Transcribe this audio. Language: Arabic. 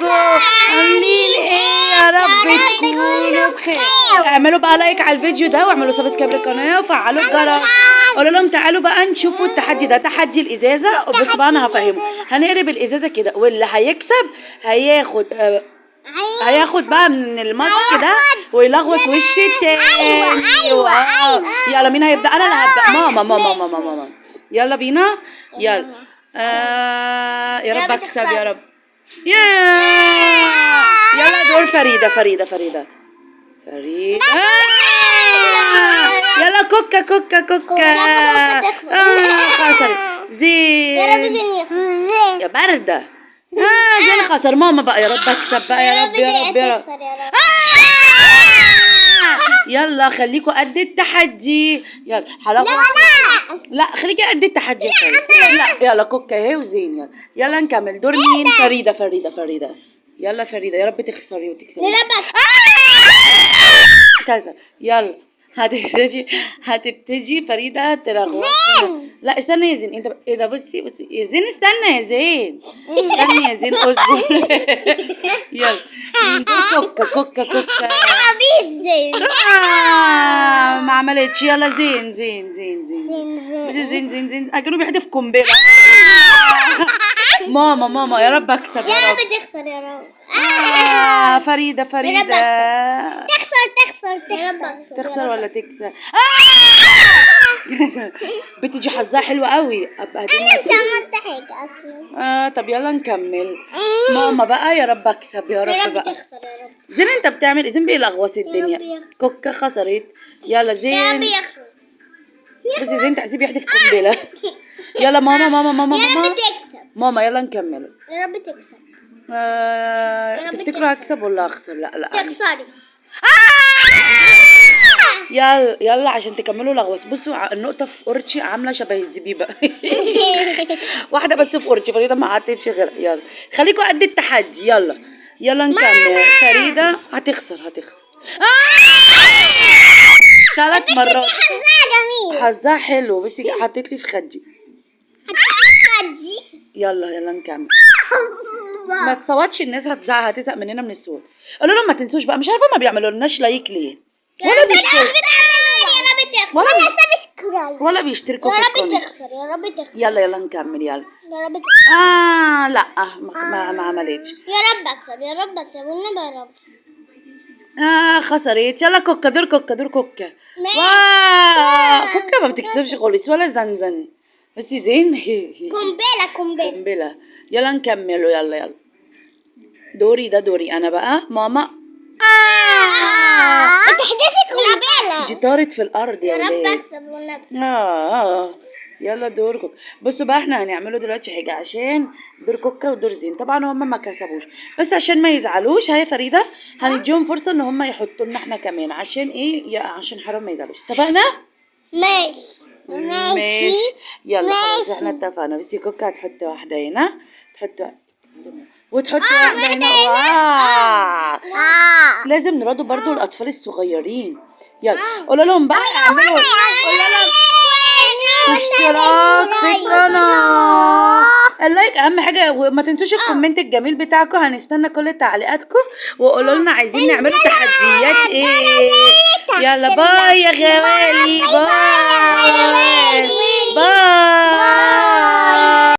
ازيكم عاملين ايه؟ يا رب تكونوا بخير. اعملوا بقى لايك على الفيديو ده واعملوا سبسكرايب للقناه وفعلوا الجرس. قولوا لهم تعالوا بقى نشوفوا التحدي ده، تحدي الازازه. بصوا بقى انا هفهمه. هنقلب الازازه كده واللي هيكسب هياخد بقى من الماسك ده ويلغوص وش التاني. ايوه يلا مين هيبدا؟ انا اللي هبدا. ماما يلا بينا. يلا يا رب اكسب يا رب. يلا دور فريدة يلا كوكا خسرت. زين يا رب زين يا باردة. زين خسر. ماما بقى يا رب اكسب بقى يا رب يا رب. يلا خليكوا قد التحدي. يلا حلاوة. لا خليكي قد التحدي يا فريدة. لا يلا كوكا اهي وزين. يلا نكمل. دور مين؟ فريدة. يلا فريدة يا رب تخسري وتكسبي. كذا. يلا هتبتدي فريدة تلغوص. لا استنى يا زين. انت ايه ده؟ بصي يا زين. استنى يا زين. استنى يا زين اصبر. يلا كوكا ما عملتش. يلا زين بصي زين كانوا بيحدف قنبله. ماما يا رب اكسب يا رب. تخسر يا رب. فريدة تخسر ولا تكسب؟ بتجي حظها حلوة قوي. ابقى انا مش عملت حاجة اصلا. طب يلا نكمل. ماما بقى يا رب اكسب يا رب بقى. تخسر يا رب. زين انت بتعمل زين بيلغوص الدنيا. كوكا خسرت. يلا زين. بصي زين تحسيب يحدف قنبلة. يلا ماما يا رب تكسب. ماما يلا نكمل. يا رب تكسب. تفتكروا هكسب ولا اخسر؟ لا تخسري. يلا عشان تكملوا لغوص. بصوا النقطة في قرشي عاملة شبه الزبيبة. واحدة بس في قرشي. فريدة ما عدتش غيرها. يلا خليكوا قد التحدي. يلا نكمل. فريدة هتخسر 3 مرات. حظها جميل. حظها حلو. بس حطيت لي في خدي. يلا نكمل. ما تصوتش الناس هتزهق مننا من الصوت. قولوا لهم ما تنسوش بقى. مش عارفه ما بيعملوا لناش لايك ليه ولا بيشتركوا في القناه. يا رب تخسر. يلا نكمل. يلا يا رب تخسر. لا ما عملتش. يا رب اكسب والنبي يا رب. خسرت. يلا كوكا دور كوكا. كوكا ما بتكسبش خالص ولا زنزن. بس زين. قنبلة. يلا نكمل. يلا دوري انا بقى. ماما بتحدفي قنبلة. دي طارت في الارض يا ولاد. يا رب اكسب والنبي. يلا دور كوكا. بصوا بقى احنا هنعمله دلوقتي حاجه عشان دور كوكا ودور زين. طبعا هم ما كسبوش بس عشان ما يزعلوش. هي فريدة هنديهم فرصه ان هم يحطوا لنا احنا كمان. عشان ايه؟ عشان حرام ما يزعلوش. اتفقنا؟ ماشي. يلا خلاص احنا اتفقنا. بس كوكا هتحط واحده هنا. وتحط واحده هنا. لازم نرادوا برضو الاطفال الصغيرين. يلا قولوا لهم بقى اعملوا. قولوا لهم اشتراك في القناه. اللايك اهم حاجه. وما تنسوش الكومنت الجميل بتاعكم. هنستنى كل تعليقات وقولوا لنا عايزين نعملوا تحديات ايه. يلا باي يا غوالي. باي.